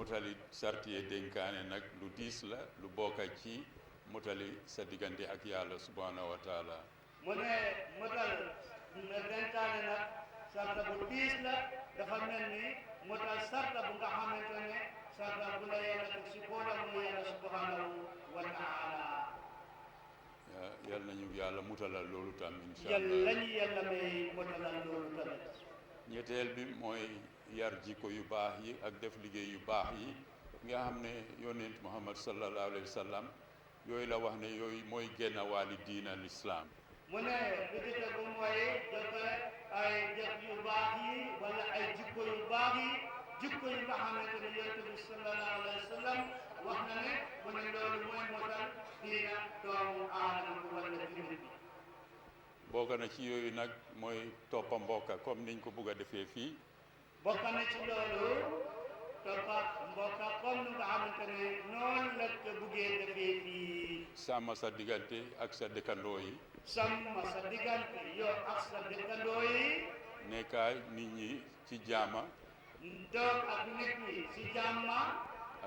motali sartiye dénkaane nag lu diis la lu bokka ci motali sa diggante ak yàlla subhanahu wa taala mu ne motal dénkaane nag sarta bu diis la dafa mel ni motal sarta bu nga xamante ne sarta bu la yàlla teg si kóodam mu yàlla subhanahu wa taala yal nañu yàlla mutalal loolu tam insha yàlla allah lañu yàlla may motalal loolu tamit ñetteel bi mooy yar jikko yu baax yi ak def liggéey yu baax yi nga xam ne yonent Muhammad sallallahu alayhi wa sallam yooyu la wax ne yooyu mooy génn waali diina l'islam mu ne bi ci tegu mooy joxe ay jëf yu baax yi wala ay jikko yu baax yi jikko yi nga xamante ne yonent bi sallallahu alayhi wa sallam wax na ne mu ne loolu mooy motal diina doomu aadama bi wala jullit bi bokk na ci yooyu nag mooy toppa mbokka comme niñ ko bugg a defee fii bokk na ci loolu toppa mbokka comme ni nga xamante ne noonu la ko buggee defee fii sàmm sa diggante ak sa dëkkandoo yi sàmm sa diggante yow ak sa dëkkandoo yi nekkaay nit ñi ci jaama doog ak nit ñi si jàmma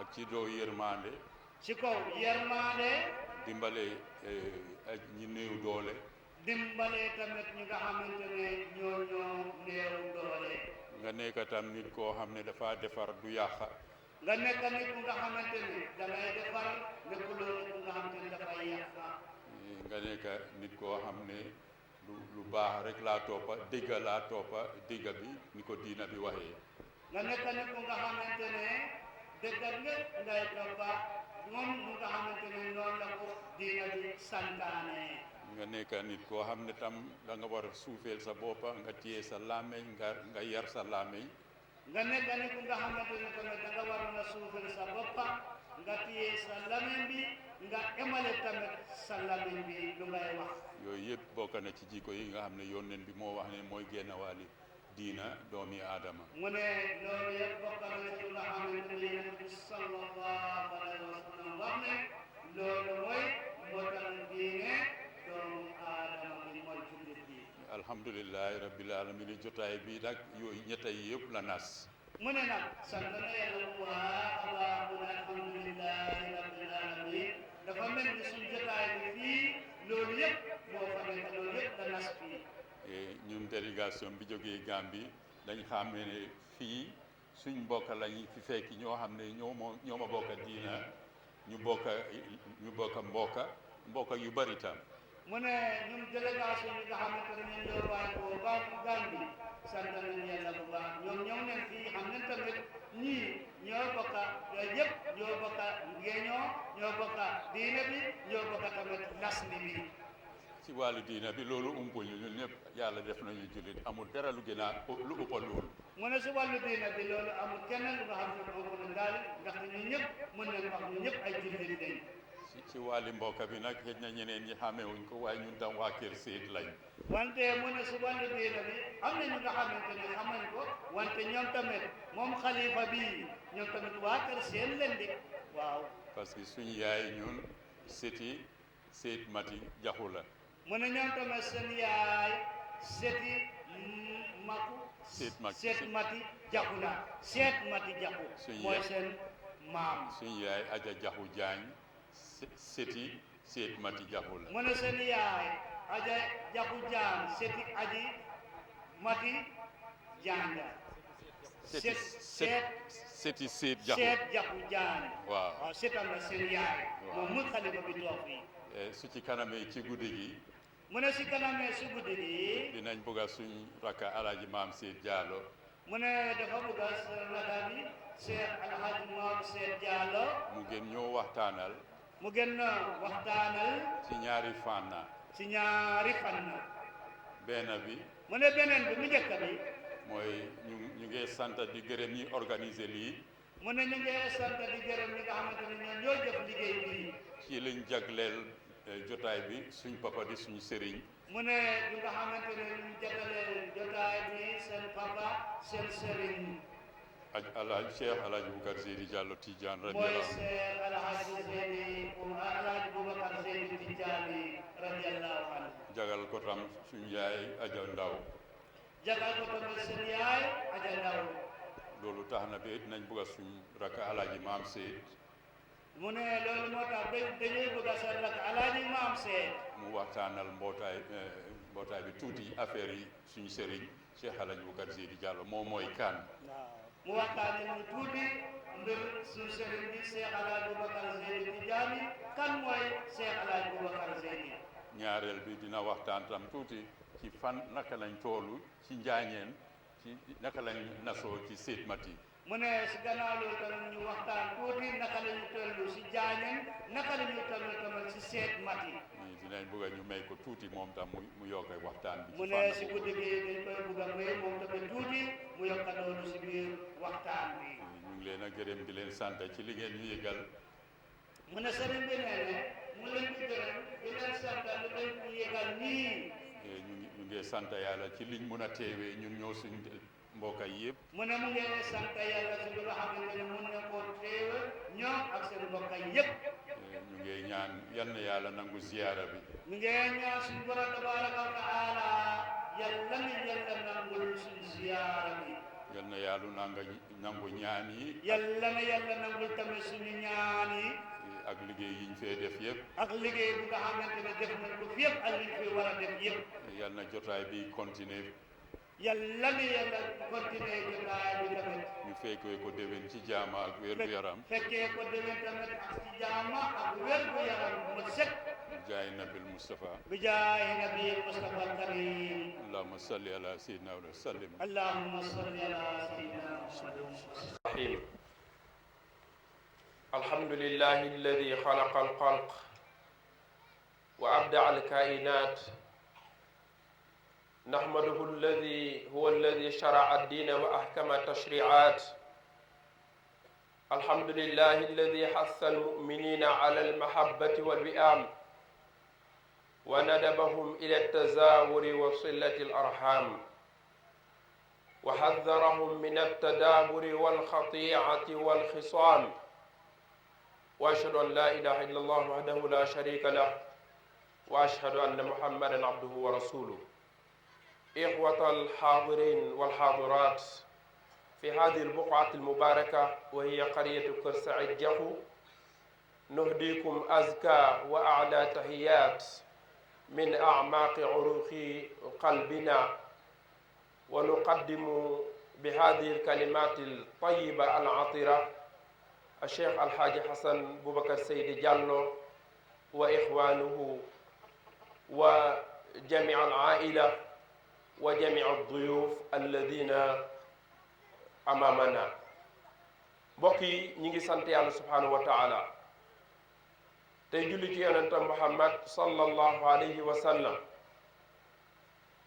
ak ci doo yërmande ci kaw yermaande dimbale ak ñi néew doole dimbale tamit ñi nga xamante ne ñoo néew doole nga nekk tam nit koo xam ne dafa defar du yàqa nga nekk nit ku nga xamante ne dangay defar nekkuloo nit ku nga xamante ne dafay yàq nga nekk nit koo xam ne lu baax rek laa toppa dégga laa toppa dégga bi ni ko diina bi waxee nga nekk nit ku nga xamante ne dëggal lépp ngay toppa moom lu nga xamante ne noonu la ko diina bi santaane nga nekk nit koo xam ne tam da nga war a suufeel sa boppa nga téye sa làmmeñ nga yar sa làmmeñ nga nekk nit ku nga xamante ne tamit da nga waroon a suufeel sa boppa nga téye sa làmmeñ bi nga emale tamit sa làmmeñ bi lu ngay wax yooyu yëpp bokk na ci jikko yi nga xam ne yónneen bi moo wax ne mooy génn waali diina doomi aadama mu ne loolu yëpp bokk na ci nga xamante ne yonent bi sallallahu alayhi wa sallam wax ne loolu mooy motal diine doomu aadama bi mooy jullit bi alhamdulillahi rabbil alamin jotaay bi nag yooyu ñetta yi yëpp la nas mu ne nag sant na yàlla bu baax a baax mu ne alhamdulillahi rabbil alamin dafa mel ni suñ jotaay bi fii loolu yëpp moo fa nekk loolu yëpp la nas fii ñun délégation bi jógee Gambie dañ xàmmee ne fii suñ mbokk lañ fi fekk ñoo xam ne ñoo ma bokk diina ñu bokk mbokka yu bari tam mu ne ñun délégation bi nga xamante ne ñun ñoo bàyyi ko ba Gambie sant nañ yàlla bu baax ñoom ñëw nañ fii xam nañ tamit ñii ñoo bokka yëpp ñoo bokka ngéeñoo ñoo bokka diine bi ñoo bokka tamit nasli bi ci wàllu diina bi loolu umpuñu ñun ñëpp yàlla def nañu jullit amul dara lu gën a lu ëpp loolu mu ne si wàllu diina bi loolu amul kenn lu nga xam ne moo ko daal ndaxte ñun ñëpp mën nañ wax ñun ñëpp ay jullit lañ ci wàlli mbokka bi nag xëj na ñeneen ñi xàmmewuñ ko waaye ñun tam waa Kër Seyd lañ wante mu ne si wàllu diina bi am na ñu nga xamante ne xamañ ko wante ñoom tamit moom xalifa bi ñoom tamit waa Kër Seyd leen di waaw parce que suñu yaay ñun seti Seyd Mati Jaxu la mu ne ñoom tamit seen yaay seti maku Seyd Mati Jaxu la Seyd Mati Jaxu mooy seen maam suñu yaay Aja Jaxu Jaañ seti Seyd Mati Jaxu la mu ne seen yaay Aja Jaxu Jaañ seti aji Mati Jaañ la seti Seyd Jaxu Jaxu Jaañ waaw setam la seen yaay moom muy xalifa bi toog fii su ci kanamee ci guddi gi mu ne si kanamee si guddi gi dinañ bëgg a suñ rakka alaaji maam Seyd Diallo mu ne dafa bëgg a rakka bi Cheikh Alhaji Maam Seyd Diallo mu gën ñoo waxtaanal mu gën waxtaanal ci ñaari fànna ci ñaari fànna benn bi mu ne beneen bi mu njëkk bi mooy ñu ngi sant di gërëm ñi organiser lii mu ne ñu ngi sant di gërëm ñi nga xamante ne ñoo jëf liggéey bi ci liñ jagleel jotaay bi suñ papa di suñ sëriñ mu ne ñu nga xamante ne ñu jagleel jotaay bi seen papa seen sëriñ alhaji Cheikh Alhaji Boubacar Seydi Diallo Tidiane mooy radiyallahu Cheikh Alhaji Boubacar Seydi Tidiane radiyallahu anhu jagal ko tam suñ yaay Aja Ndaw jagal ko tamit seen yaay Aja Ndaw loolu tax na ba dinañ bëgg a suñ rakk alaaji maam seet mu ne loolu moo tax dañuy bëgg a seen rakk alaaji maam seet mu waxtaanal mbootaay bi tuuti affaire yi suñu sëriñ Cheikh Alaaji Boubacar Seydi Diallo moom mooy kan mu waxtaanee ñu tuuti mbir suñu sëriñ bi Cheikh Alaaji Boubacar Seydi Tijaani kan mooy Cheikh Alaaji Boubacar Seydi ñaareel bi dina waxtaan tam tuuti ci fan naka lañ toolu ci njaañeen ci naka lañ nasoo ci Seet Mati mu ne si gannaaw loolu tamit ñu waxtaan tuuti naka la ñu tollu si jaañeen naka la ñu tollu tamit si Seet Mati dinañ bëgg a ñu may ko tuuti moom tam mu yokk waxtaan bi mu ne si guddi gi dañ koy bëgg a may moom tamit tuuti mu yokk loolu si biir waxtaan bi ñu ngi leen a gërëm di leen sant ci li ngeen ñu yëgal mu ne sëriñ bi nee ne mu leen di gërëm di leen sant lu leen ko yëgal nii ñu ngi sant yàlla ci liñ mun a teewee ñun ñoo suñ mbokka yi yëpp mu ne mu ngi sant yàlla si li nga xamante ne mun na koo teewe ñoom ak seen mbokka yëpp ñu ngi ñaan yal na yàlla nangu ziyaara bi mu ngi ñaan suñu borom tabaraka wa taala yàlla na yàlla nangul suñu ziyaara bi yal na yàlla nangu ñaan yi yàlla na yàlla nangul tamit suñu ñaan yi ak liggéey yiñ fee def yëpp ak liggéey bu nga xamante ne def nañ ko fi yëpp ak liñ fi war a def yëpp yal na jotaay bi continuer yàlla na yàlla continuer jotaay bi tamit ñu fekkee ko déwén ci jaama ak wér gu yaram fekkee ko déwén tamit ak ci jaama ak wér gu yaram mu set jaay nabil Mustafa bi jaay nabil Mustafa al-Karim allahumma salli ala sayyidina wa sallim allahumma salli ala sayyidina Muhammad الحمد لله الذي خلق الخلق وأبدع الكائنات نحمده الذي هو الذي شرع الدين وأحكم التشريعات الحمد لله الذي حث المؤمنين على المحبة والوئام وندبهم إلى التزاور وصلة الأرحام وحذرهم من التدابر والخطيعة والخصام وأشهد أن لا إله إلا الله وحده لا شريك له وأشهد أن محمدا عبده ورسوله إخوة الحاضرين والحاضرات في هذه البقعة المباركة وهي قرية كرسعيد جخو نهديكم أزكى وأعلى تحيات من أعماق عروق قلبنا ونقدم بهذه الكلمات الطيبة العطرة الشيخ الحاج حسن بوبكر سيدي جالو وإخوانه وجميع العائلة وجميع الضيوف الذين أمامنا بوكي نيغي سانت يالله سبحانه وتعالى تاي جولي تي يونت محمد صلى الله عليه وسلم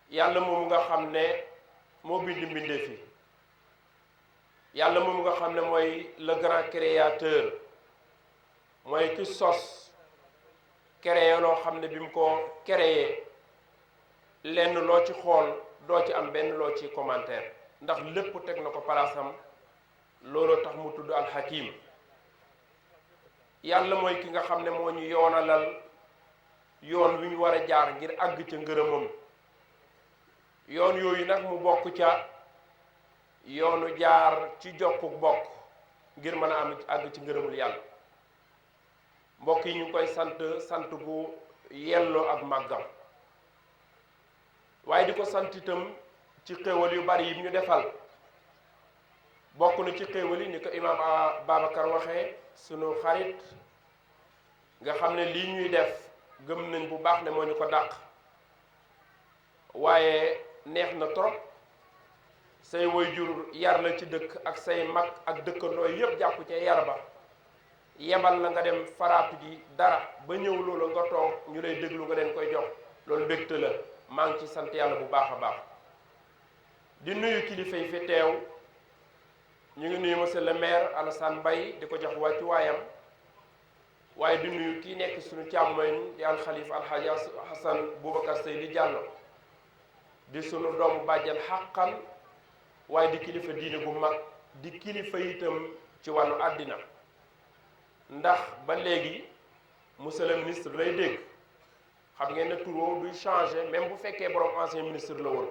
يالله موم nga xamne mo bind mbinde fi yàlla moom nga xam ne mooy le grand créateur mooy ki sos créé loo xam ne bi mu ko créé lenn loo ci xool doo ci am benn loo ci commentaire ndax lépp teg na ko palaasam looloo tax mu tudd alxakim yàlla mooy ki nga xam ne moo ñu yoonalal yoon wi ñu war a jaar ngir àgg ca ngërëmam yoon yooyu nag mu bokk ca yoonu jaar ci jokku bokk ngir mën a am àgg ci ngërëmul yàlla mbokk yi ñu ngi koy sant gu yelloo ak màggam waaye di ko sant itam ci xéewal yu bari yi ñu defal bokk na ci xéewal yi ni ko imaam Babacar waxee sunu xarit nga xam ne lii ñuy def gëm nañ bu baax ne moo ñu ko dàq waaye neex na trop say waajur yar la ci dëkk ak say mag ak dëkkandoo yépp jàpp ca yar ba yebal la nga dem faraatu ji dara ba ñëw loolu nga toog ñu lay déglu nga leen koy jox loolu mbégte la maa ngi ci sant yàlla bu baax a baax di nuyu kilifa yi fi teew ñu ngi nuyu monsieur le maire Alassane Mbaye di ko jox wàccu waayam waaye di nuyu kii nekk suñu càmmoñ di alxalifa alxaaji Hasan Boubacar Seydi Diallo di sunu doomu bàjjan xàqan waaye di kilifa diine bu mag di kilifa itam ci wàllu àddina ndax ba léegi monsieur le ministre lay dégg xam ngeen ne tur woowu duy changé même bu fekkee borom ancien ministre la woon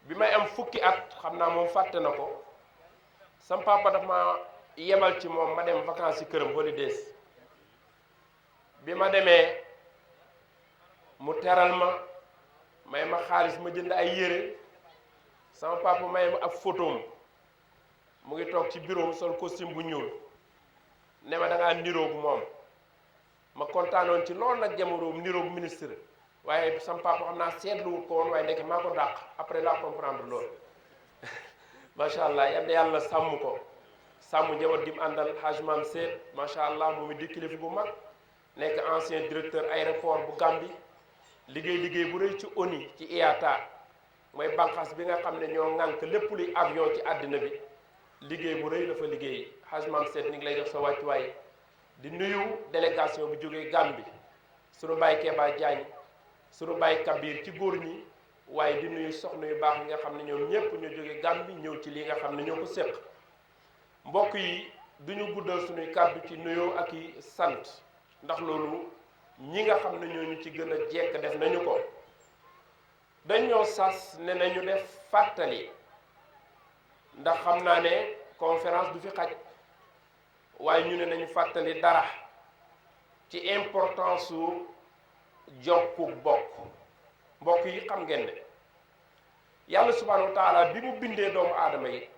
bi may am fukki at xam naa moom fàtte na ko sam papa daf ma yebal ci moom ma dem vacances ci këram holidays bi ma demee mu teral ma may ma xaalis ma jënd ay yére sama papa may ma ab photom mu ngi toog ci bureau sol costume bu ñuul ne ma da ngaa niroog moom ma kontaanoon ci loolu nag jamono niroog ministre waaye sama papa xam naa seetluwut ko woon waaye ndeke maa ko dàq après laa comprendre loolu macha allah yàlla sàmm ko sàmm njaboot gi mu àndal Haj Mam Seet macha allah moom it di kilifa bu mag nekk ancien directeur aéroport bu Gambie liggéey bu rëy ci ONU ci IATA mooy bànqaas bi nga xam ne ñoo ŋànk lépp luy avion ci àddina bi liggéey bu rëy la fa liggéey Haj Mam Seet ni ngi lay jox sa wàccuwaay di nuyu délégation bu jógee Gambie sunu baay Keba Diagne sunu baay Kabir ci góor ñi waaye di nuyu soxna yu baax yi nga xam ne ñoom ñépp ñu jógee Gambie ñëw ci li nga xam ne ñoo ko séq mbokk yi duñu guddal suñuy kàddu ci nuyoo ak i sant ndax loolu ñi nga xam ne ñooñu ci gën a jekk def nañu ko dañoo sas ne nañu def fàttali ndax xam naa ne conférence du fi xaj waaye ñu ne nañu fàttali dara ci importance su jokku mbokk yi xam ngeen ne yàlla subhanahu wa taala bi mu bindee doomu aadama yi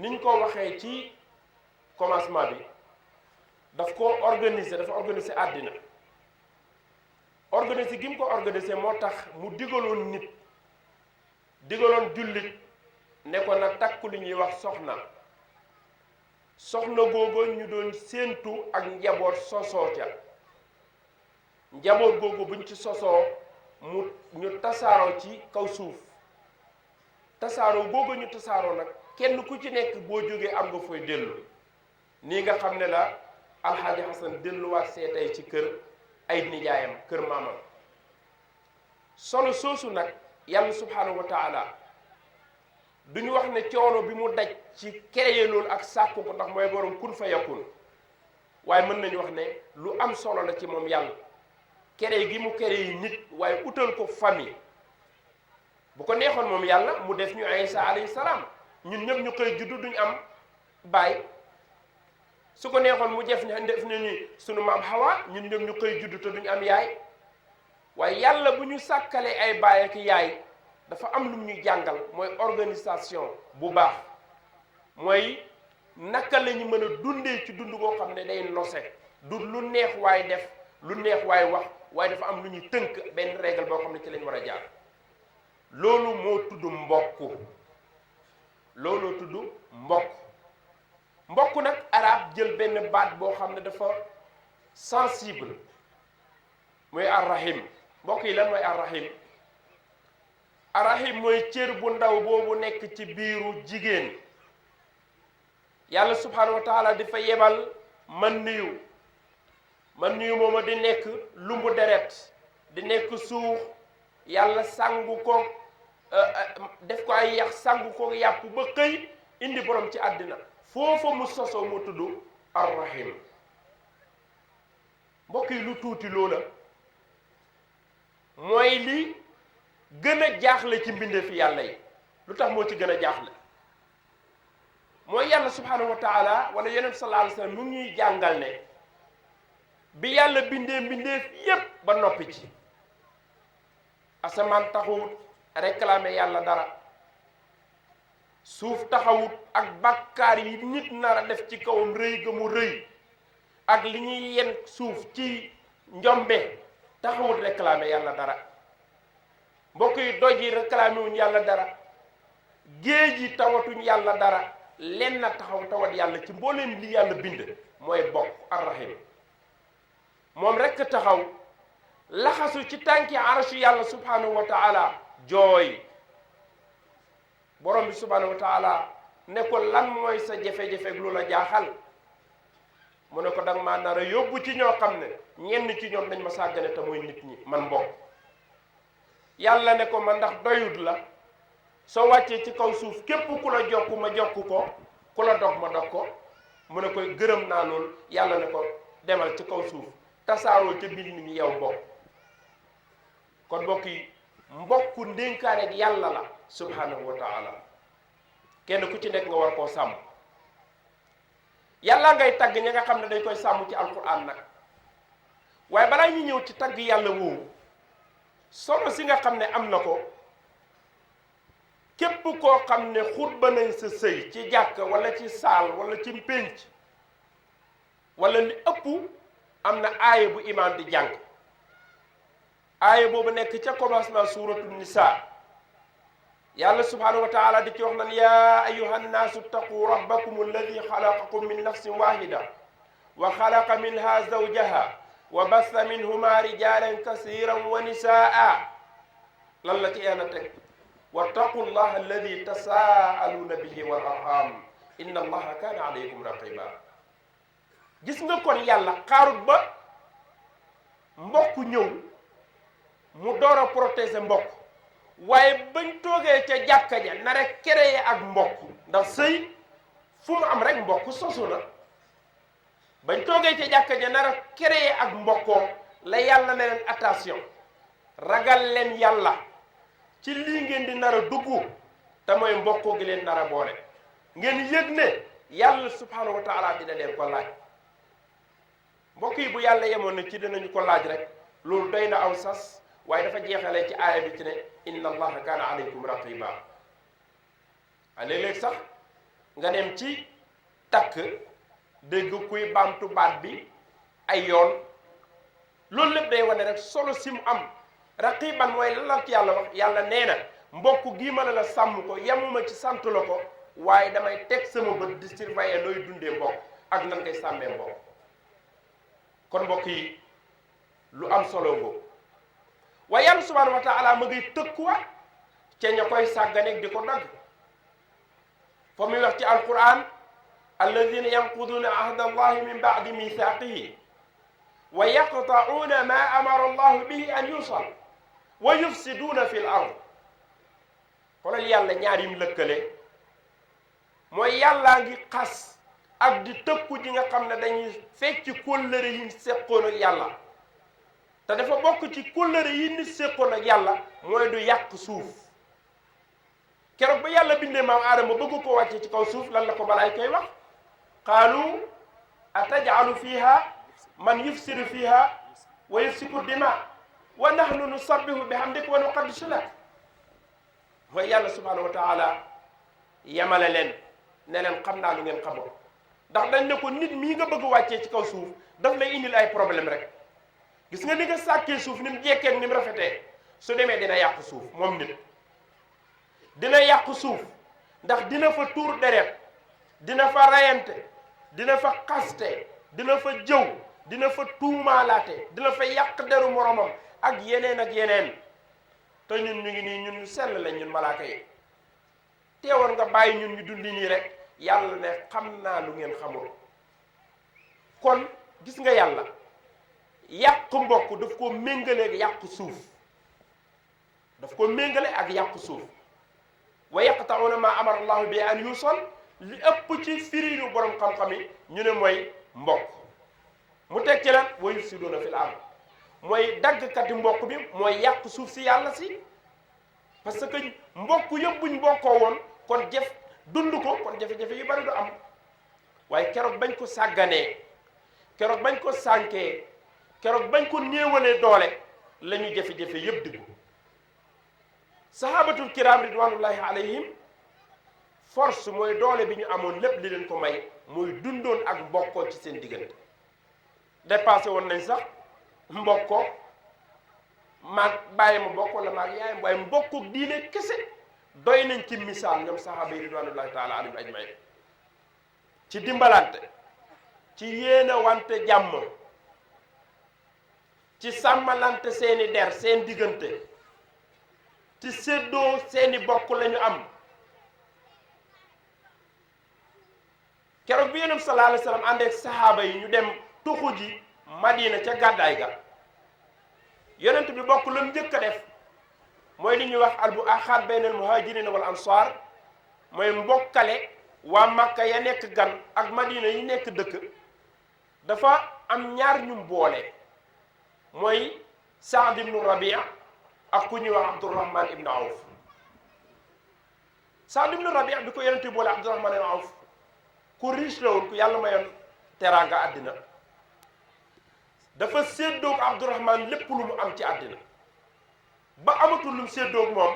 niñ ko waxee ci commencement bi dafa organiser àddina organiser gi mu ko organiser moo tax mu digaloon jullit ne ko na takk lu ñuy wax soxna googu ñu doon séentu ak njaboot sosoo ca njaboot googu buñ ci sosoo ñu tasaaroo ci kaw suuf tasaaroo googu ñu tasaaroo nag kenn ku ci nekk boo jógee am nga fooy dellu nii nga xam ne la alxaaji Xasan delluwaat seetay ci kër ay nijaayam kër maamam solo soosu nag yàlla subhanahu wa taala duñu wax ne coono bi mu daj ci créer loolu ak sàkku ko ndax mooy borom kun fa yakun waaye mën nañu wax ne lu am solo la ci moom yàlla créer gi mu créer yi nit waaye utal ko famille bu ko neexoon moom yàlla mu def ñu Isa alayhi salaam ñun ñëpp ñu koy juddu duñu am baay su ko neexoon mu def ne ni sunu maam Hawa ñun ñëpp ñu koy juddu te duñu am yaay waaye yàlla bu ñu sàkkalee ay baay ak yaay dafa am lu ñuy jàngal mooy organisation bu baax mooy naka la ñu mën a dundee ci dund boo xam ne day nose du lu neex waay def lu neex waay wax waaye dafa am lu ñuy tënk benn règle boo xam ne ci lañ war a jaar loolu moo tudd mbokk nag arab jël benn baat boo xam ne dafa sensible mooy arrahim mbokk yi lan mooy arrahim mooy cër bu ndaw boobu nekk ci biiru jigéen yàlla subhanahu wa taala dafa yebal man niyu mooma di nekk lumbu deret di nekk suux yàlla sangu ko def ko ay yax sangu ko yàpp ba xëy indi borom ci àddina foofa mu sosoo mu tudd arrahim mbokk yi lu tuuti loola mooy li gën a jaaxle ci mbindeefi yàlla yi lu tax moo ci gën a jaaxle mooy yàlla subhanahu wa taala wala yonent sallallahu alayhi wasallam mu ngi ñuy jàngal ne bi yàlla bindee mbindeef yépp ba noppi ci asamaan taxawut réclamer yàlla dara suuf taxawut ak bàkkaar yi nit nar a def ci kawam rëy ga mu rëy ak li ñuy yen suuf ci njombe taxawut réclamer yàlla dara mbokk yi doj yi réclamer wuñ yàlla dara géej yi tawatuñ yàlla dara len na taxaw tawat yàlla ci mbooleem li yàlla bind mooy bokk arrahim moom rekk taxaw laxasu ci tànki arashu yàlla subhanahu wa taala jooy borom bi subhanahu wa taala ne ko lan mooy sa jafe-jafe lu la jaaxal mu ne ko danga maa nar a yóbbu ci ñoo xam ne ñenn ci ñoom dañ ma sàggane te muy nit ñi man bokk yàlla ne ko ma ndax doyut la soo wàccee ci kaw suuf képp ku la jokk ma jokk ko ku la dog ma dog ko mu ne koy gërëm naa loolu yàlla ne ko demal ci kaw suuf tasaaroo ca biir nit ñi yow bokk kon mbokk yi mbokku ndénkaane yàlla la subhanahu wa taala kenn ku ci nekk nga war koo sàmm. yàlla ngay tagg ñi nga xam ne dañ koy sàmm ci alquran nag waaye balaa ñu ñëw ci tagg yàlla woowu solo si nga xam ne am na ko képp koo xam ne xutba nañ sa sëy ci jàkk wala ci saal wala ci pénc wala li ëpp am na aaya bu imaam di jàng aaya boobu nekk ca commencement suuratu nisaa yàlla subhanahu wa taala di ci wax nan yaa ayuha nnaasu ttaqu rabbakum alladi xalaqakum min nafsin wahida wa xalaqa minha zawjaha wa bassa minhuma rijalan kasiran wa nisaa lan la ci yàlla teg wattaqu llaha alladi tasaaluuna bihi wal arham inna allaha kaana alaykum raqiba. gis nga kon yàlla xaarut ba mbokk ñëw mu door a protéger mbokk waaye bañ toogee ca jàkka ja na rek créé ak mbokk ndax sëy fu mu am rek mbokk sosu na bañ toogee ca jàkka ja na rek créé ak mbokkoo la yàlla ne leen attention ragal leen yàlla ci lii ngeen di nar a dugg te mooy mbokkoo gi leen nar a boole ngeen yëg ne yàlla subhanahu wa taala dina leen ko laaj. mbokk yi bu yàlla yemoon na ci dinañu ko laaj rek loolu doy na aw sas waaye dafa jeexalee ci aaya bi ci ne inna allaha kaana alaykum raqiba. léeg-léeg sax nga dem ci takk dégg kuy baamtu baat bi ay yoon loolu lépp day wane rek solo si mu am. raqiban mooy lan la ci yàlla wax yàlla nee na mbokk gii ma la sàmm ko yemuma ci sant la ko waaye damay teg sama bët di surveiller nooy dundee mbokk ak nan ngay sàmmee mbokk. kon mbokk yi lu am solo ngoo waaye yàlla subhanahu wa taala ma ngay tëkkuwaat ca ña koy sàgganeeg di ko dagg fa muy wax ci alquran alladina yanquduuna ahda allahi min baadi mithaqihi wa yaqta'uuna ma amara allahu bihi an yusal wa yufsiduuna fi l ard. xoolal yàlla ñaar yim lëkkale mooy yàllaa ngi xas ak di tëkku ji nga xam ne dañuy fecc kóllëre yi ñu séqoon ak yàlla te dafa bokk ci kóllëre yi ñu séqoon ak yàlla mooy du yàq suuf. keroog ba yàlla bindee maam aadama bëgg ko wàcce ci kaw suuf lan la ko balaay koy wax qaalu atajalu fiha man yufsidu fiha wa yufsiku dima wa nahnu nusabbihu bihamdika wa nuqaddisu lak. mooy yàlla subhanahu wa taala yamale leen ne leen xam naa lu ngeen xamoon ndax dañ ne ko nit mii nga bëgg wàccee ci kaw suuf daf lay indil ay problème rek gis nga ni nga sàkkee suuf ni mu jekkee ni mu rafetee su demee dina yàq suuf moom nit dina yàq suuf ndax dina fa tuur deret dina fa rayante dina fa xaste dina fa jëw dina fa tuumaalaate dina fa yàq deru moromam ak yeneen te ñun ñu ngi nii ñun ñu sell lañ ñun malaaka yi teewoon nga bàyyi ñun ñu dundi nii rek yàlla ne xam naa lu ngeen xamul. kon gis nga yàlla yàq mbokk daf ko méngale ak yàq suuf daf ko méngale ak yàq suuf wa yaqta'una ma amara allahu bi an yusal li ëpp ci firiinu borom xam-xam yi ñu ne mooy mbokk mu teg ci lan wa yufsiduna fil ard mooy daggkati mbokk bi mooy yàq suuf si yàlla si parce que mbokk yëpp buñ bokkoo woon kon dund ko kon jafe-jafe yu bari du am waaye keroog bañ ko sàgganee keroog bañ ko sànkee keroog bañ ko néewalee doole la ñu jafe-jafe yëpp diggu sahabatul kiram ridwanullahi alayhim force mooy doole bi ñu amoon lépp li leen ko may mooy dundoon ak mbokkoo ci seen diggante dépassé woon nañ sax mbokkoo maag bàyyi ma bokk wala maag yaayam waaye mbokkook diine kese doy nañ ci misaal ñoom sahaaba yi ridwanullahi taala alayhim ajmain ci dimbalante ci yéena wante jàmm ci sàmmalante seeni der seen diggante ci séddoo seeni bokk lañu am. keroog bi yonent sallallahu alayhi wa sallam ànd ak sahaaba yi ñu dem tuxu ji Madina ca gàddaay ga yonent bi bokk lu njëkk a def mooy li ñuy wax al mu'axaat bayna al muhajirin wal ansar mooy mbokkale waa Makka ya nekk gan ak Madina yi nekk dëkk dafa am ñaar ñu boole mooy Saad ibnu Rabia ak ku ñuy wax Abdurrahman ibnu Awf Saad ibn Rabi bi ko yonente boole Abdurahman ibn Awf ku riche la woon ku yàlla mayoon teraanga àddina dafa séddoog Abdurahman lépp lu mu am ci àddina ba amatul lu mu séddoog moom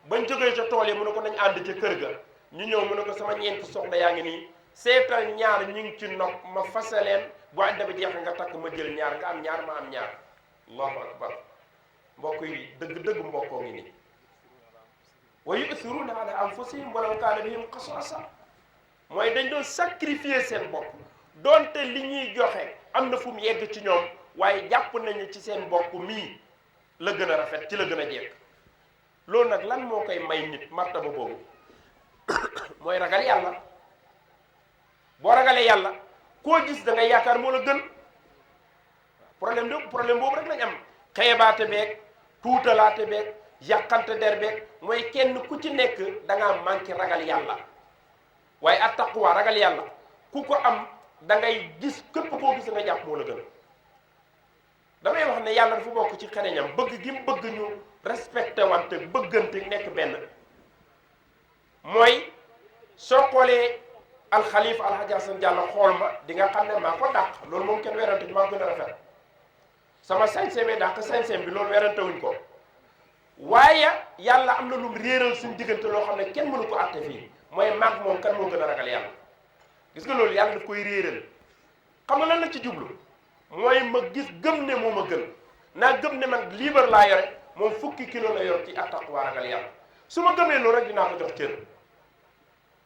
bañ jógee ca tool yi mu ne ko nañ ànd ca kër ga ñu ñëw mu ne ko sama ñeenti soxna yaa ngi nii seetal ñaar ñu ngi ci nopp ma fase leen bu ànd bi jeex nga takk ma jël ñaar nga am ñaar ma am ñaar allahu akbar mbokk yi dëgg-dëgg mbokkoo ngi nii wa yu'thiruna ala anfusihim walaw kaana bihim xasaasa mooy dañ doon sacrifier seen bopp doonte li ñuy joxe am na fu mu yegg ci ñoom waaye jàpp nañu ci seen bopp mii la gën a rafet ci la gën a jekk loolu nag lan moo koy may nit martaba boobu mooy ragal yàlla boo ragalee yàlla koo gis da ngay yaakaar moo la gën problème boobu rek lañ am xeebaate beeg tuutalaate beeg yàqante der beeg mooy kenn ku ci nekk da ngaa manqué ragal yàlla waaye attaqwa ragal yàlla ku ko am da ngay gis képp koo gis nga jàpp moo la gën damay wax ne yàlla dafa bokk ci xereñam bëgg gi mu bëgg ñu respecté wante bëggante nekk benn mooy soo xoolee alxalifa alhaji Hasan Diallo xool ma di nga xam ne maa ko dàq loolu moom kenn werante maa gën a rafet sama sañ-sañ bi dàq sañ-sañ bi loolu werante wuñ ko waaye yàlla am na lu mu réeral suñu diggante loo xam ne kenn mënu ko àtte fii mooy maag moom kan moo gën a ragal yàlla gis nga loolu yàlla daf koy réeral xam nga lan la ci jublu mooy ma gis gëm ne moo ma gën naa gëm ne man liibar laa yore moom fukki kilo la yor ci attaqwa ragal yàlla su ma gëmee loolu rek dinaa ko jox cër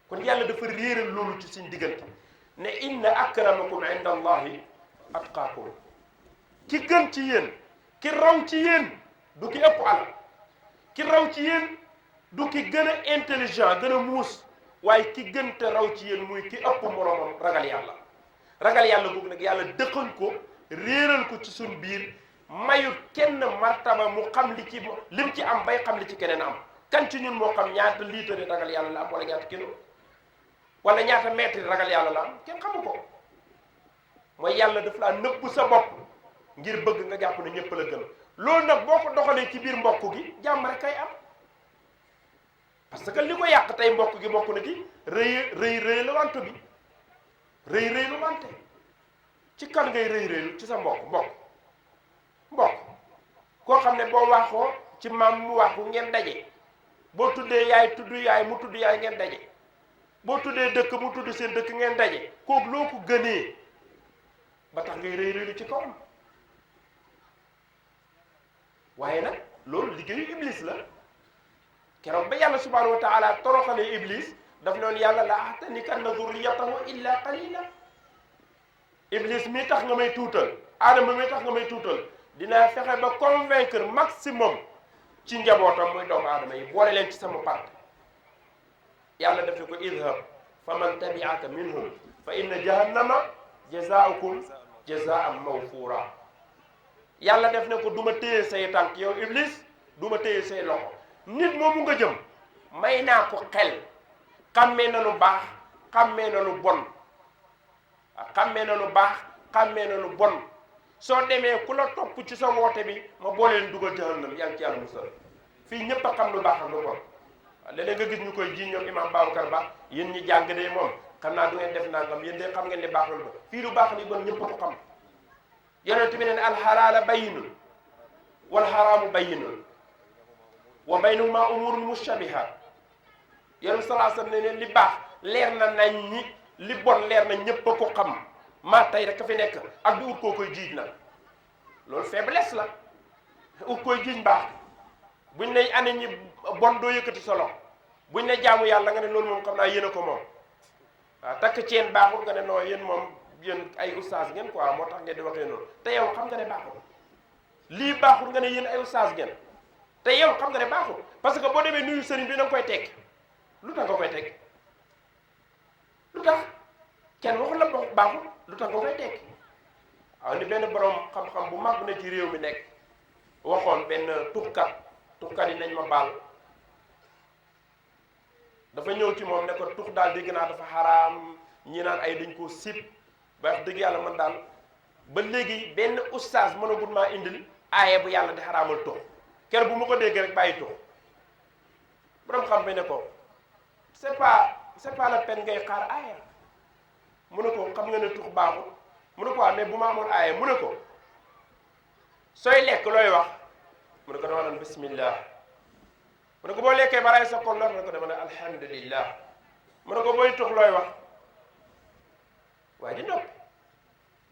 kon yàlla dafa réeral loolu ci suñu diggante ne inna akramakum inda allahi atqaakum ki gën ci yéen ki raw ci yéen du ki ëpp alal ki raw ci yéen du ki gën a intelligent gën a muus waaye ki gën te raw ci yéen muy ki ëpp moroomam ragal yàlla googu nag yàlla dëxañ ko réeral ko ci suñ biir mayut kenn martaba mu xam li ci lim ci am bay xam li ci keneen am kan ci ñun moo xam ñaata litre ragal yàlla la am wala ñaata kilo wala ñaata mètre ragal yàlla la am kenn xamu ko mooy yàlla daf laa nëbbu sa bopp ngir bëgg nga jàpp ne ñëpp la gën loolu nag boo ko doxalee ci biir mbokk gi jàmm rek kay am parce que li ko yàq tey mbokk gi bokk na ci rëy la wante bi rëy lu wante ci kan ngay rëy ci sa mbokk koo xam ne boo waxoo ci maam mu waxu ngeen daje boo tuddee yaay tudd yaay mu tudd yaay ngeen daje boo tuddee dëkk mu tudd seen dëkk ngeen daje kooku loo ko gënee ba tax ngay rëy ci kawam waaye nag loolu liggéeyu iblis la keroog ba yàlla subhanahu wa taala toroxalee iblis daf noonu yàlla la ahtanikanna zurriyatahu illa qalila iblis mi tax nga may tuutal aadama mi tax nga may tuutal dinaa fexe ba convaincre maximum ci njabootam muy doomu aadama yi boole leen ci sama part yàlla dafa ko idhab fa man tabi'aka minhum fa inna jahannama jazaa'ukum jazaa'an mawfuura yàlla def ne ko du ma téye say tànk yow iblis du ma téye say loxo nit moomu nga jëm may naa ko xel xàmmee na lu baax xàmmee na lu bon xàmmee na lu baax xàmmee na lu bon soo demee ku la topp ci sa woote bi ma boole leen dugal jahannam yaa ngi ci yàlla musal fii ñépp a xam lu baax ak lu bon léeg-léeg nga gis ñu koy ji ñoom imam Babacar Ba yéen ñi jàng de moom xam naa du ngeen def nangam yéen de xam ngeen ne baax lu fii lu baax li bon ñépp a ko xam yonent bi ne alxalaala bayyinun wal xaraamu bayyinun wa baynahuma umurun mushtabihat yonent sallallahu alayhi wasallam ne li baax leer na nañ ñi li bon leer na ñépp a ko xam maa tey rek ka fi nekk ak di ut koo koy jiij nag loolu faiblesse la ut koy jiij baax buñ ne ane ñi bon doo yëkkati solo buñ ne jaamu yàlla nga ne loolu moom xam naa yéen a ko moom waaw takk ceen baaxul nga ne non yéen moom yéen ay oustaz ngeen quoi moo tax ngeen di waxee noonu te yow xam nga ne baaxul lii baaxul nga ne yéen ay oustaz ngeen te yow xam nga ne baaxul parce que boo demee nuyu sëriñ bi da nga koy tekk lu tax nga koy tekk lu tax kenn waxul la baaxul lu tax nga koy tekk waaw ni benn borom xam-xam bu mag na ci réew mi nekk waxoon benn tuxkat yi nañ ma baal dafa ñëw ci moom ne ko tux daal dégg naa dafa xaraam ñi naan ay dañ koo sib ba wax dëgg yàlla man daal ba léegi benn oustaz mënagul maa indil aaye bu yàlla di xaraamal tux kër bu ma ko déggee rek bàyyi tux borom xam bi ne ko c'est pas la peine ngay xaar aaya mu ne ko xam nga ne tux baaxul mu ne ko mais bu ma amoon aaya mu ne ko sooy lekk looy wax mu ne ko dama naan bismillah mu ne ko boo lekkee ba ray sa kol la mu ne ko dama ne alhamdulillah mu ne ko booy tux looy wax waaye di noppi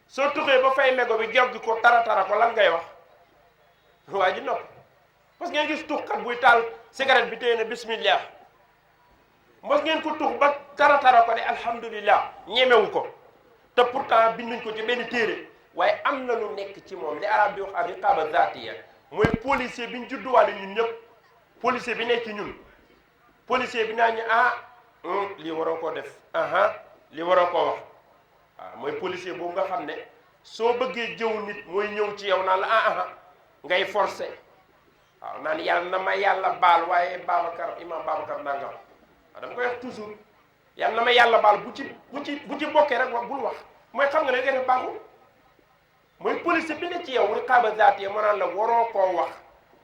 soo tuxee ba fay mego bi joggi ko tara ko lan ngay wax waaye di noppi parce que ngeen gis tuxkat buy taal cigarette bi téye ne bismillah mos ngeen ko tux ba tara ko ne alhamdulillah ñemewu ko te pourtant binduñ ko ci benn téere waaye am na lu nekk ci moom li arab di wax ak riqaaba zaatiya mooy policier bi ñu judduwaale ñun ñëpp policier bi nekk ci ñun policier bi naa ñu lii waroo koo def lii waroo koo wax waaw mooy policier boobu nga xam ne soo bëggee jëw nit mooy ñëw ci yow naan la ngay forcé waaw naan yàlla na ma yàlla baal waaye imam Babacar nangam waaw dama koy wax toujours yàlla na ma yàlla baal bu ci bokkee rek wax bul wax mooy xam nga ne nga def baaxul mooy policier bi ne ci yow riqaaba zaatiya moo naan la waroo koo wax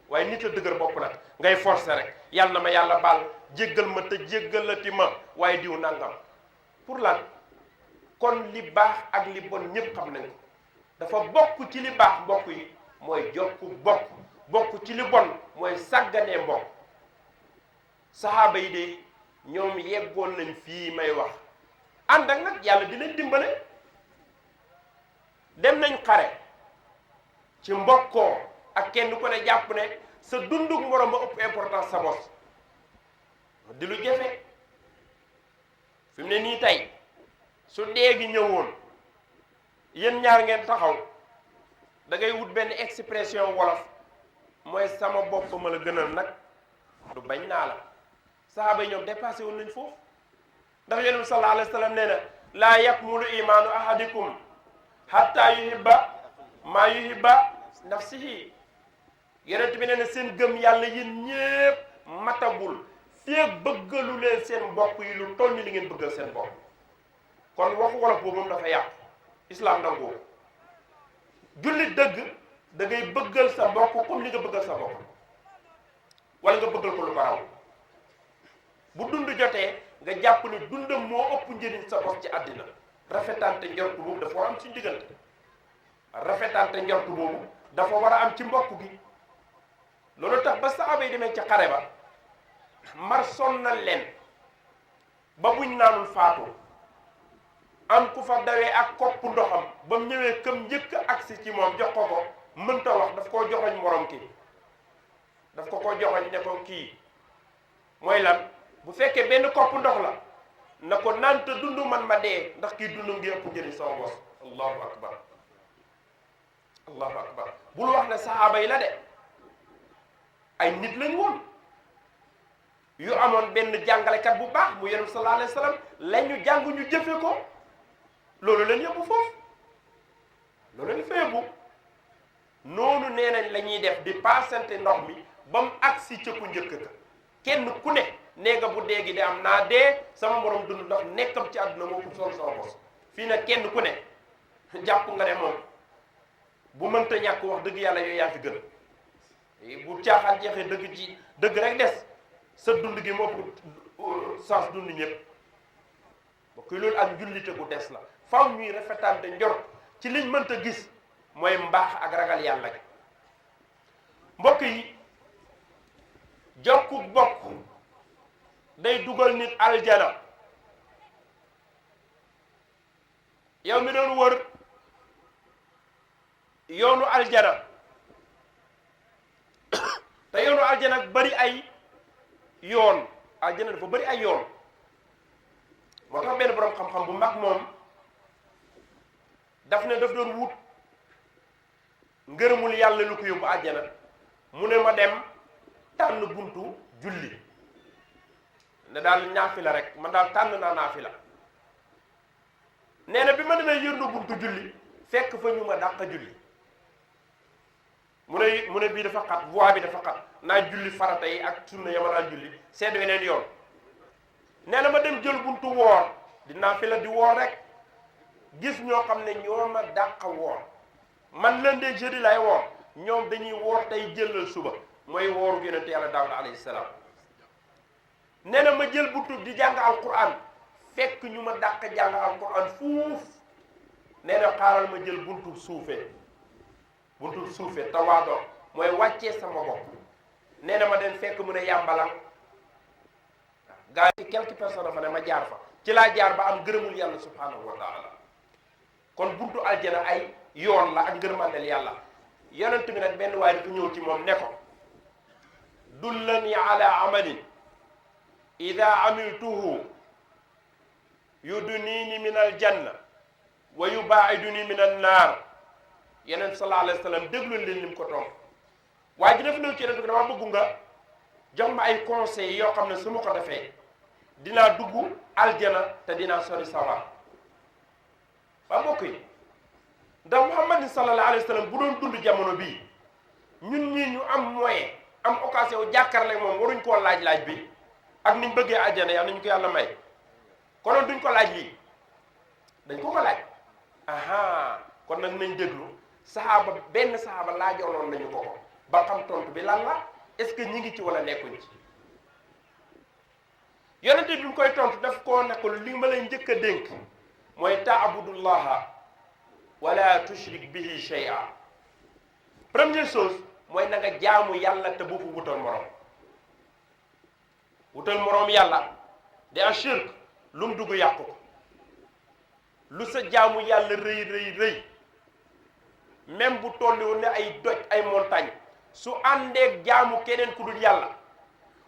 waaye nit a dëgër bopp nag ngay forcé rek yàlla na ma yàlla baal jéggal ma te jéggalati ma waaye diw nangam pour lan kon li baax ak li bon ñëpp xam nañ ko dafa bokk ci li baax mbokk yi mooy jokku bokk ci li bon mooy sàgganee mbokk saxaaba yi de ñoom yeggoon nañ fii may wax ànd ak nag yàlla dinañ dimbale dem nañ xare ci mbokkoo ak kenn ku ne jàpp ne sa dunduk morom ba ëpp importance sa bos di lu jafe fi mu ne nii tey su dee gi ñëwoon yéen ñaar ngeen taxaw da ngay wut benn expression wolof mooy sama bopp ma la gënal nag du bañ naa la sahaaba yi ñoom dépassé woon nañ foofu ndax yonent bi sallallahu alayhi wa sallam nee na laa yakmulu imaanu ahadikum hatta yuhibba maa yuhibba nafsihi yonent bi nee na seen gëm yàlla yéen ñépp matagul feeg bëggalu leen seen mbokk yi lu toll ni li ngeen bëggal seen bopp kon waxu wolof boobu moom dafa yàqu islam nangoo jullit dëgg da ngay bëggal sa mbokk comme li nga bëggal sa bopp wala nga bëggal ko lu ko raw bu dund jotee nga jàpp ne dundam moo ëpp njëriñ sa bopp ci àddina rafetante njortu boobu dafa war a am ci diggante rafetante njortu boobu dafa war a am ci mbokk gi loolu tax ba saxaaba yi demee ci xare ba mar sonnal leen ba buñ naanul faatu am ku fa dawee ak kopp ndoxam ba mu ñëwee këm njëkk agsi ci moom jox ko mënta wax daf koo joxoñ morom ki daf ko joxoñ ne ko kii mooy lan bu fekkee benn kopp ndox la na ko naan te dund man ma dee ndax kii dund ngi ëpp njëriñ sama bos allahu akbar allahu akbar bul wax ne sahaaba yi la de ay nit lañ woon yu amoon benn jàngalekat bu baax mu yonent sallallahu alayhi wa sallam la ñu jàng ñu jëfe ko loolu leen yóbbu foofu loolu leen fa yóbbu noonu nee nañ la ñuy def di paasante ndox mi ba mu agsi ca ku njëkk ka kenn ku ne nee nga bu dee gi de am naa dee sama morom dund ndax nekkam ci àdduna moo ko sol sama bos fii nag kenn ku ne jàpp nga ne moom bu mënta ñàkk wax dëgg yàlla yooyu yaa fi gën bu caaxaan jeexee dëgg ci dëgg rek des sa dund gi moo ëpp sens dund ñëpp ba kuy loolu ak njullite gu des la faw ñuy rafetante njort ci liñ mënta gis mooy mbaax ak ragal yàlla gi mbokk yi jokku bokk day dugal nit aljana yow mi doon wër yoonu aljana te yoonu aljana bari ay yoon aljana dafa bari ay yoon moo tax benn borom xam-xam bu mag moom daf ne daf doon wut ngërëmul yàlla lu ko yóbbu aljana mu ne ma dem tànn buntu julli ne daal naafila rek man daal tànn naa naafila nee na bi ma demee yërndu buntu julli fekk fa ñu ma dàq julli mu ne bii dafa xat voie bi dafa xat naa julli farata yi ak sunna ya ma daan julli seet weneen yoon nee na ma dem jël buntu woor di naafila di woor rek gis ñoo xam ne ñoo ma dàq woor man lundi jeudi lay woor ñoom dañuy woor tey jëlal suba mooy wooru yonente yàlla Daawuda alayhi salaam nee na ma jël buntu di jàng alquran fekk ñu ma dàq jàng alquran fuuf nee na xaaral ma jël buntu suufee tawaado mooy wàccee sama bopp nee na ma dem fekk mu ne yàmbalam gaa yi quelques personnes fa ne ma jaar fa ci laa jaar ba am gërëmul yàlla subhanahu wa taala kon buntu aljana ay yoon la ak ngërmandel yàlla yonent bi nag benn waaye dafa ñëw ci moom ne ko dullani ala amalin ida amiltuhu yudnini min aljanna wa yubaiduni min annaar yeneen sallallahu alayhi wa sallam déglu leen lim ko tontu waaye ji dafa ñëw ci yonent bi dama bëgg nga jox ma ay conseils yoo xam ne su ma ko defee dinaa dugg aljana te dinaa sori sawar ba mbokk yi ndax Muhammad sallallahu alayhi wa sallam bu doon dund jamono bii ñun ñii ñu am moyen am occasion jàkkaarloo ak moom waruñ koo laaj bi ak niñ bëggee aljana yàlla nañu ko yàlla may konoon duñ ko laaj lii dañ ko laaj aha kon nag nañ déglu benn saxaaba laajoonoon nañu ko ba xam tontu bi lan la est-ce que ñi ngi ci wala nekkuñ ci yonente bi mu koy tontu daf koo nekkul li ma lay njëkk a dénk mooy taabudullaha wala tushrik bihi shay'a première chose mooy na nga jaamu yàlla te bu ko wutal moroom yàlla di a shirk lu mu dugg yàqu ko lu sa jaamu yàlla rëy même bu tolliwoon ne ay doj ay montagne su àndeeg jaamu keneen ku dul yàlla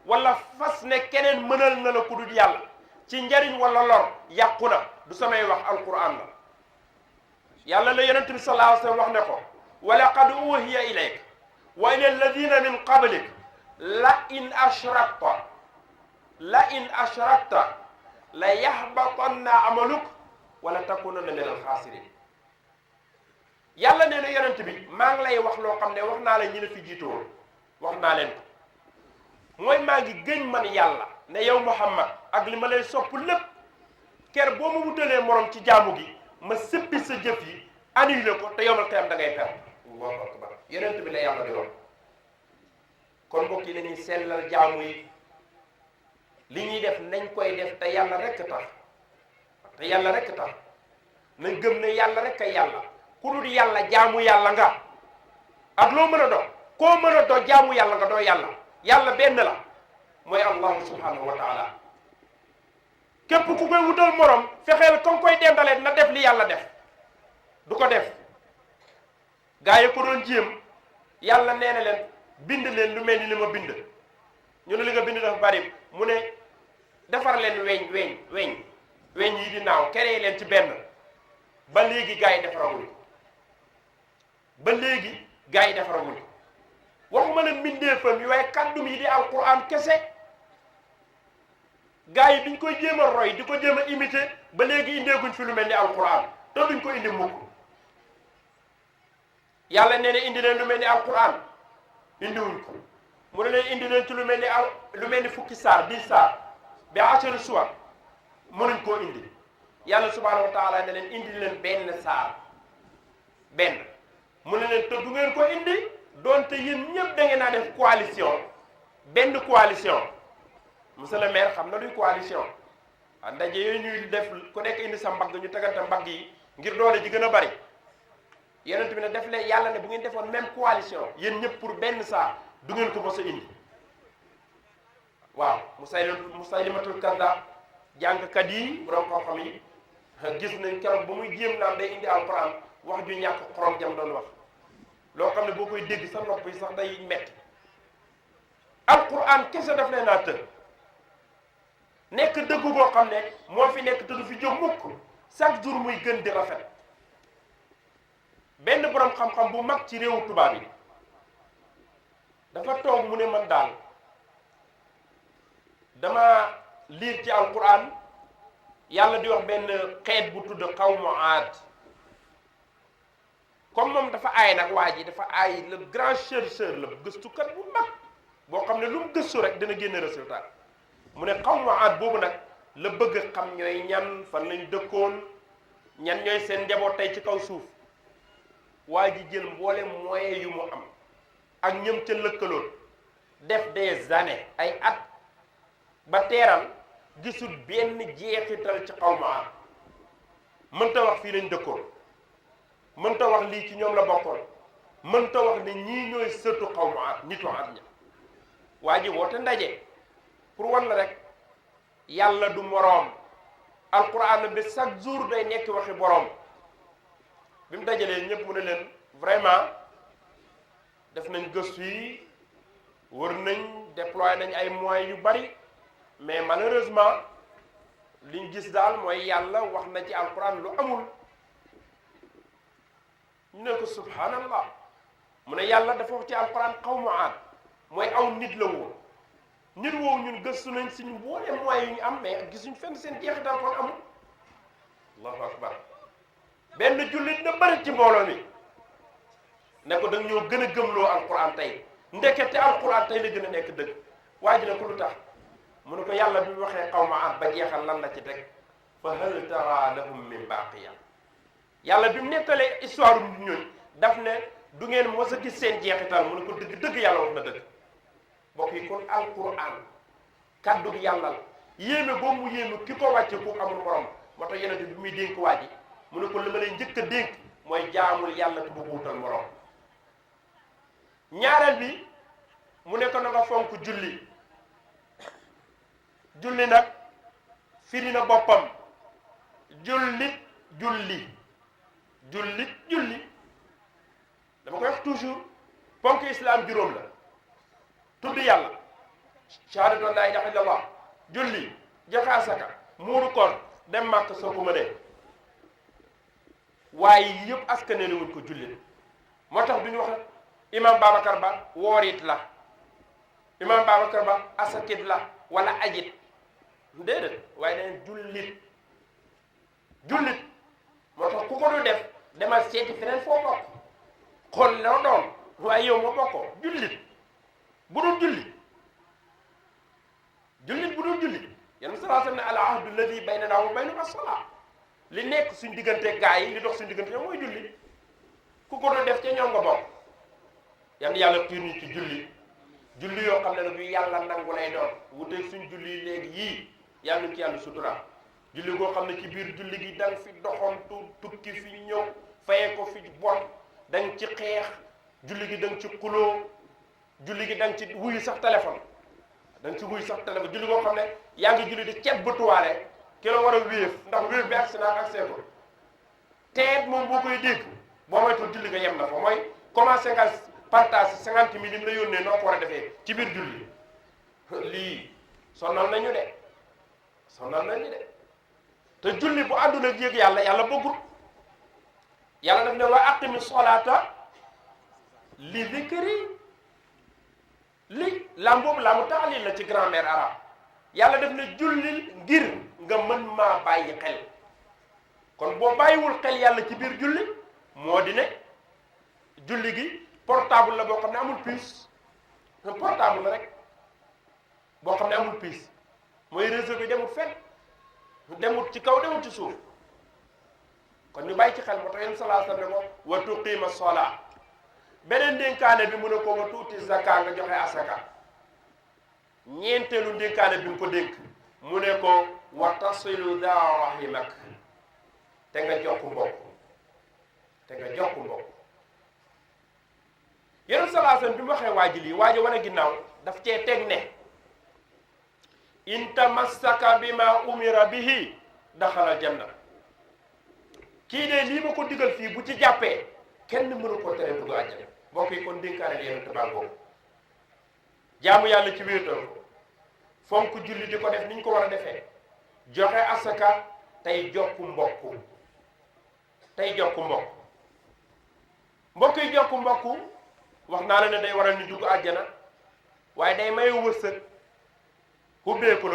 wala fas ne keneen mënal na la ku dul yàlla ci njariñ wala lor yàqu na du samay wax alquran la yàlla la yonent bi sallallahu alayhi wa sallam wax ne ko wa laqad uhiya ilayk wa ila alladina min qablik la in ashrakta la yahbatanna amaluk wala takunanna min alxaasirin yàlla nee na yonent bi maa ngi lay wax loo xam ne wax naa la ñi la fi jiitoon wax naa leen ko mooy maa ngi gëñ man yàlla ne yow Muhammad ak li ma lay sopp lépp ker boo ma wutalee morom ci jaamu gi ma sëppi sa jëf yi annulé ko te yowmal qiyaam da ngay perte Allahu akbar yonent bi la yàlla di wax kon mbokk yi nañuy sellal jaamu yi li ñuy def nañ koy def te yàlla rekk tax nañ gëm ne yàlla rekk a yàlla ku dul yàlla jaamu yàlla nga ak loo mën a doon koo mën a doon jaamu yàlla nga doo yàlla benn la mooy allahu subhanahu wa taala képp ku koy wutal morom fexeel ka nga koy dendalee na def li yàlla def du ko def gaa yi ko doon jéem yàlla nee na leen bind leen lu mel ni li ma bind ñu ne li nga bind dafa bari mu ne defar leen weñ yi di naaw keree leen ci benn ba léegi gaa yi defaraguñ waxuma la mbindeefam yi waaye kàddum yi di alquran kese gaa yi biñ koy jéem a roy di ko jéem a imité ba léegi indeeguñ fi lu mel ni alquran te duñ ko indi mukk yàlla nee na indi leen lu mel ni alquran indiwuñ ko mu ne leen indi leen ci lu mel ni fukki saar 10 saar bi ashari suwar mënuñ koo indi yàlla subhanahu wa taala ne leen indi leen benn mu ne leen te du ngeen ko indi doonte yéen ñëpp da ngeen naa def benn coalition monsieur le maire xam na luy coalition a ndaje yooyu ñuy def ku nekk indi sa mbagg ñu tegante mbagg yi ngir doole ji gën a bari yonent bi ne def leen yàlla ne bu ngeen defoon même coalition yéen ñëpp pour benn saa du ngeen ko mos a indi waaw Musaylimatul Kazzab jàngkat yi borom xam-xam yi gis nañ keroog ba muy jéem naan day indi alquran wax ju ñàkk xorom jam doon wax loo xam ne boo koy dégg sa nopp yi sax day metti alquran kese daf leen naa të nekk dëggu boo xam ne moo fi nekk te du fi jóg mukk chaque jour muy gën di rafet benn borom xam-xam bu mag ci réewu tubaab yi dafa toog mu ne man daal dama liir ci alquran yàlla di wax benn xeet bu tudd xawmu Aad comme moom dafa aay nag waa ji dafa aay le grand chercheur la gëstukat bu mag boo xam ne lu mu gëstu rek dina génne résultat mu ne xawmu Aad boobu nag la bëgg xam ñooy ñan fan lañ dëkkoon ñan ñooy seen njaboot tey ci kaw suuf waa ji jël mboole moyen yu mu am ak ñëm ca lëkkaloon def des années ay at ba teeral gisul benn jeexital ci xawmu Aad mënta wax fii lañ dëkkoon mënta wax lii ci ñoom la bokkoon mënta wax ne ñii ñooy sëtu xawmu Aad nitu Aad ña waa ji woote ndaje pour wan la rek yàlla du moroom alquran bi chaque jour day nekk waxi boroom bi mu dajalee ñëpp mu ne leen vraiment def nañ gëstu yi wër nañ déployer nañ ay moyens yu bari mais malheureusement liñ gis daal mooy yàlla wax na ci alquran lu amul ñu ne ko subhanallah mu ne yàlla dafa wax ci alquran xawmu Aad mooy aw nit la woon nit woowu ñun gëstu nañ suñu mbooleem moyens yu ñu am mais gisuñ fenn seen jeexital kon amul allahu akbar benn jullit na bari ci mbooloo mi ne ko danga ñoo gën a gëmloo alquran tey ndekete alquran tey la gën a nekk dëgg waa ji ne ko lu tax mu ne ko yàlla bi mu waxee xawmu Aad ba jeexal lan la ci teg fa hal tara lahum min baqiya yàlla bi mu nettalee histoire bi ñooñ daf ne du ngeen mos a gis seen jeexital mu ne ko dëgg yàlla wax na dëgg mbokk yi kon alquran kaddu gi yàlla la yéeme boobu mu yéeme ki ko wàcce ku amul borom moo tax yonent bi muy dénk waa ji mu ne ko li ma lay njëkk a dénk mooy jaamul yàlla te bu ko wutal morom ñaareel bi mu ne ko na nga fonk julli julli nag firi na boppam jullit julli dama koy wax toujours ponk islam juróom la tudd yàlla shahadatu an la ilaha illallah julli joxe asaka muuru koor dem màkk soo ko mënee waaye yëpp askane la wuñ ko jullit moo tax duñu wax imam Babacar Ba woorit la imam Babacar Ba asakit la wala ajit déedéet waaye daneen jullit moo tax ku ko du def demal seeti feneen foo bokk xool loo doon waaye yow moo bokkoo jullit bu dul julli yenn salaa sallam ne al ahdu alladi baynana wa baynahum as-salaa li nekk suñ diggante gaa yi li dox suñ diggante ñoom mooy julli ku ko du def ca ñoom nga bokk yan yàlla xiir ñu ci julli yoo xam ne nag yu yàlla nangu lay doon wuteeg suñ julli léegi yii yàlla ñu ci yàlla sutura julli goo xam ne ci biir julli gi danga fi doxantu tukki fi ñëw faye ko fi bon danga ci xeex julli gi danga ci xuloo julli gi danga ci wuyu sax téléphone julli goo xam ne yaa ngi julli di ceeb bëtuwaale ki la war a wéef ndax wéef bi agsi naa ak seeko teet moom boo koy dégg boo moytul julli nga yem na fa mooy commencé nga partage 50 000 la yónnee noo ko war a defee ci biir julli lii sonal nañu de te julli bu ànduna ak yëg yàlla bëggul yàlla daf ne wa aqimi solata li zikri li lam boobu laamu taalil la ci grammaire arabe yàlla daf ne jullil ngir nga mën maa bàyyi xel kon boo bàyyiwul xel yàlla ci biir julli moo di ne julli gi portable la boo xam ne amul puce portable la rek boo xam ne amul puce mooy réseau bi demul fenn demut ci kaw demut ci suuf kon ñu bàyyi ci xel moo tax yéen salaa sallam ne ko wa tuqiima sola beneen ndénkaane bi mu ne ko wa tuuti zaka nga joxe asaka ñeenteelu ndénkaane bi mu ko dénk mu ne ko wa tasilu daa rahimak te nga jokk mbokk yéen salaa sallam bi mu waxee waaji lii waaji wane ginnaaw daf cee teg ne in tamassaka bima umira bihi daxalal janna kii de lii ma ko digal fii bu ci jàppee kenn mënu ko tere dugg àjjana mbokk yi kon dénkaane li yonent baa boobu jaamu yàlla ci wéetal ko fonk julli di ko def ni ñu ko war a defee joxe asaka tey jokku mbokk mbokk yi jokku mbokk wax naa la ne day waral ni dugg àjjana waaye day may wërsëg hubbeeku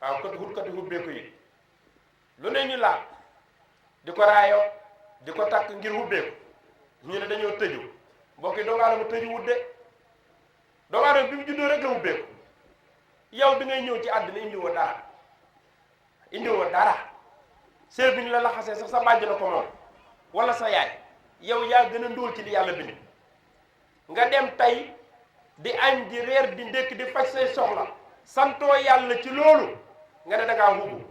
waaw kati hubbeeku yi lu ne ñu laal di ko raayo di ko takk ngir hubbeeku ñu ne dañoo tëju mbokk yi doomu aadama tëju wut de doomu aadama bi mu juddoo rek la hubbeeku yow bi ngay ñëw ci àddina indiwoo dara seer bi ñu la laxasee sax sa bàjj na ko moom wala sa yaay yow yaa gën a ndóol ci li yàlla bind nga dem tey di añ di reer di ndékk di faj say soxla santoo yàlla ci loolu nga ne da ngaa hubbu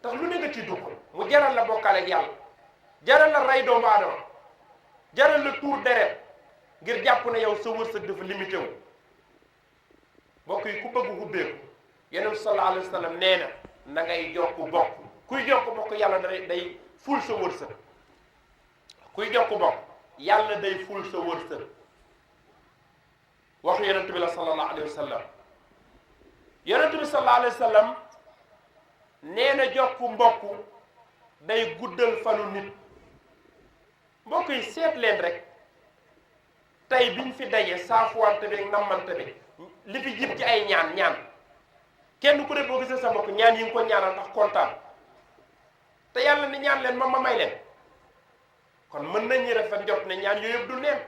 tax lu ne nga ciy dugg mu jaral la bokkaale ak yàlla jaral la rey doomu aadama jaral la tuur deret ngir jàpp ne yow sa wërsëg dafa limité wu mbokk yi ku bëgg hubbeeku Yonent bi sallallahu alayhi wa sallam nee na ngay jokk bokk kuy jokk bokk yàlla day ful sa wërsëg kuy jokk bokk yàlla day ful sa wërsëg waxu Yonent bi la sallallahu alayhi wa sallam Yonent bi sallallahu alayhi wa sallam nee na jokk mbokk day guddal fanu nit mbokk yi seet leen rek tey biñ fi daje saafuwante bi nammante bi li fi jib ci ay ñaan kenn ku ne boo gisee sa mbokk ñaan yi nga ko ñaanal tax kontaan te yàlla ni ñaan leen ma may leen kon mën nañu rafet njort ne ñaan yooyu yëpp du neen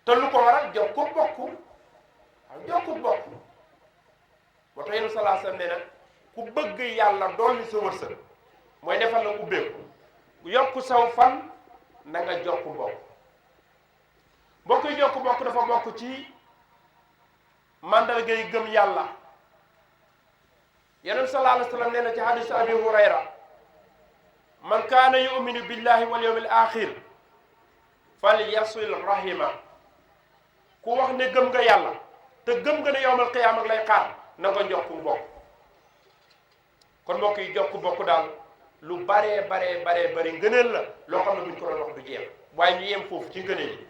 te lu ko waral jokk bokk waaw jokk bokk moo tax yéen sallallahu alayhi wasallam nee na ku bëgg yàlla dolli sa wërsëg mooy defal la ubbeeku yokk saw fan na nga jokk mbokk mbokk yi jokk mbokk dafa bokk ci mandarga yi gëm yàlla Yonent sallallahu alayhi wasallam nee na ci hadisu Abi Hurayra man kaana yu'minu billahi wal yawmil axir falyasil rahima ku wax ne gëm nga yàlla te gëm nga ne yawmal qiyaama ak lay xaar na nga jokk mbokk kon mbokk yi jokk mbokk daal lu baree bari ngëneel la loo xam ne buñ ko doon wax du jeex waaye ñu yem foofu ci ngëneel yi